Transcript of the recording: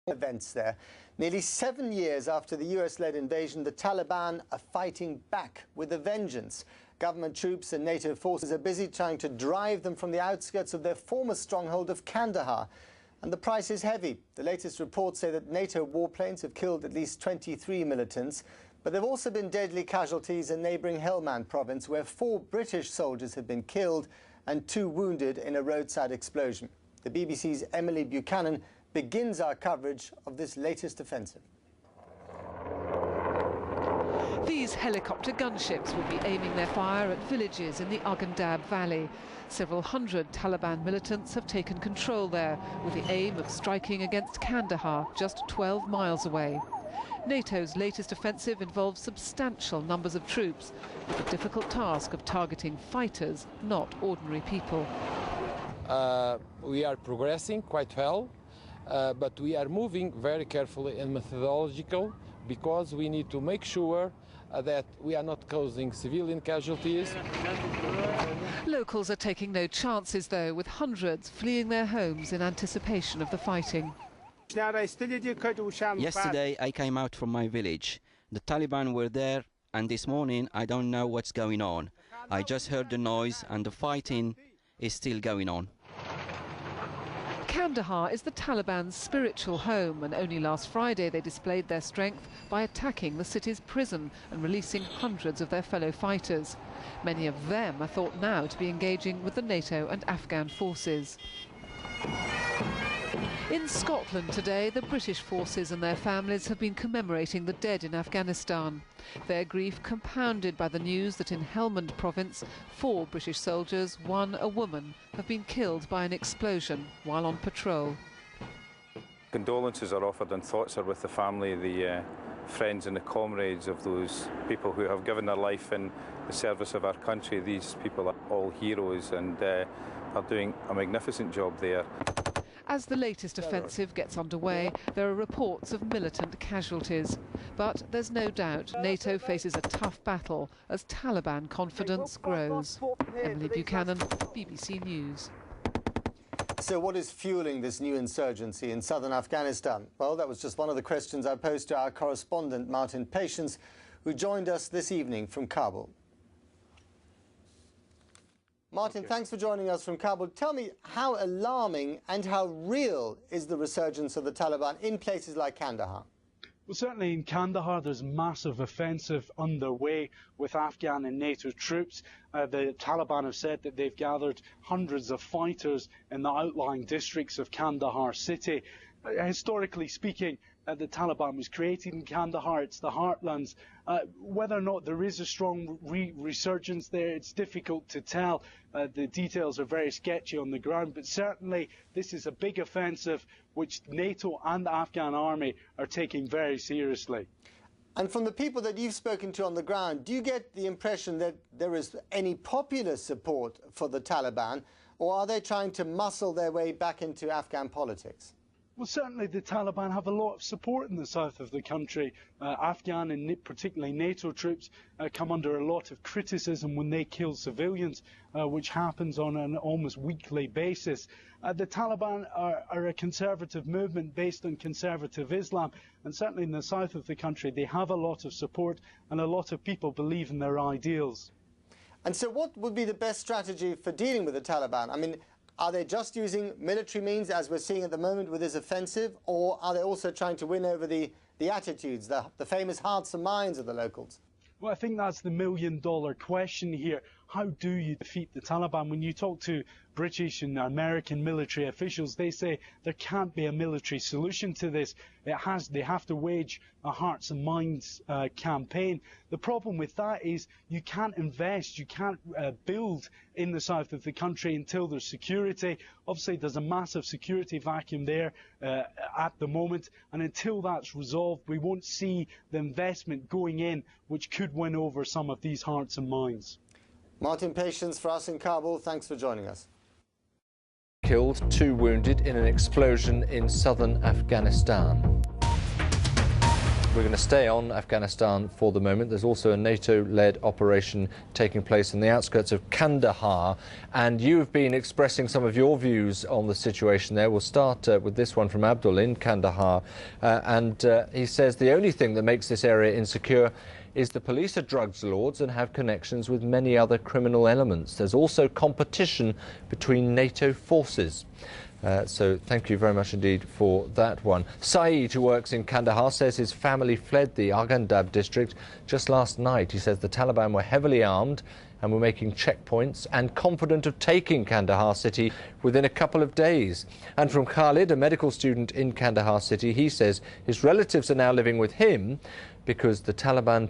Events there. Nearly 7 years after the US-led invasion, the Taliban are fighting back with a vengeance. Government troops and NATO forces are busy trying to drive them from the outskirts of their former stronghold of Kandahar. And the price is heavy. The latest reports say that NATO warplanes have killed at least 23 militants, but there have also been deadly casualties in neighbouring Helmand province, where 4 British soldiers have been killed and 2 wounded in a roadside explosion. The BBC's Emily Buchanan begins our coverage of this latest offensive. These helicopter gunships will be aiming their fire at villages in the Arghandab Valley. Several hundred Taliban militants have taken control there, with the aim of striking against Kandahar, just 12 miles away. NATO's latest offensive involves substantial numbers of troops, with the difficult task of targeting fighters, not ordinary people. We are progressing quite well. But we are moving very carefully and methodological, because we need to make sure that we are not causing civilian casualties. Locals are taking no chances, though, with hundreds fleeing their homes in anticipation of the fighting. Yesterday I came out from my village. The Taliban were there, and this morning I don't know what's going on. I just heard the noise and the fighting is still going on. Kandahar is the Taliban's spiritual home, and only last Friday they displayed their strength by attacking the city's prison and releasing hundreds of their fellow fighters. Many of them are thought now to be engaging with the NATO and Afghan forces. In Scotland today, the British forces and their families have been commemorating the dead in Afghanistan. Their grief compounded by the news that in Helmand province, 4 British soldiers, 1 a woman, have been killed by an explosion while on patrol. Condolences are offered and thoughts are with the family, the friends and the comrades of those people who have given their life in the service of our country. These people are all heroes and are doing a magnificent job there. As the latest offensive gets underway, there are reports of militant casualties. But there's no doubt NATO faces a tough battle as Taliban confidence grows. Emily Buchanan, BBC News. So what is fueling this new insurgency in southern Afghanistan? Well, that was just one of the questions I posed to our correspondent, Martin Patience, who joined us this evening from Kabul. Martin, thanks for joining us from Kabul. Tell me, how alarming and how real is the resurgence of the Taliban in places like Kandahar? Well, certainly in Kandahar, there's a massive offensive underway with Afghan and NATO troops. The Taliban have said that they've gathered hundreds of fighters in the outlying districts of Kandahar city. Historically speaking, the Taliban was created in Kandahar. It's the heartlands. Whether or not there is a strong resurgence there, it's difficult to tell. The details are very sketchy on the ground, but certainly this is a big offensive which NATO and the Afghan army are taking very seriously. And from the people that you've spoken to on the ground, do you get the impression that there is any popular support for the Taliban, or are they trying to muscle their way back into Afghan politics? Well, certainly the Taliban have a lot of support in the south of the country. Afghan and particularly NATO troops come under a lot of criticism when they kill civilians, which happens on an almost weekly basis. The Taliban are a conservative movement based on conservative Islam, and certainly in the south of the country they have a lot of support and a lot of people believe in their ideals. And so what would be the best strategy for dealing with the Taliban? I mean, are they just using military means, as we're seeing at the moment with this offensive, or are they also trying to win over the attitudes, the famous hearts and minds of the locals? Well, I think that's the million-dollar question here. How do you defeat the Taliban? When you talk to British and American military officials, they say there can't be a military solution to this. They have to wage a hearts and minds campaign. The problem with that is you can't invest, you can't build in the south of the country until there's security. Obviously, there's a massive security vacuum there at the moment, and until that's resolved, we won't see the investment going in, which could win over some of these hearts and minds. Martin Patience for us in Kabul, thanks for joining us. Killed, 2 wounded in an explosion in southern Afghanistan. We're going to stay on Afghanistan for the moment. There's also a NATO-led operation taking place in the outskirts of Kandahar, and you've been expressing some of your views on the situation there. We'll start with this one from Abdul in Kandahar, and he says the only thing that makes this area insecure is the police are drugs lords and have connections with many other criminal elements. There's also competition between NATO forces. So thank you very much indeed for that one. Saeed, who works in Kandahar, says his family fled the Arghandab district just last night. He says the Taliban were heavily armed and were making checkpoints and confident of taking Kandahar city within a couple of days. And from Khalid, a medical student in Kandahar city, he says his relatives are now living with him because the Taliban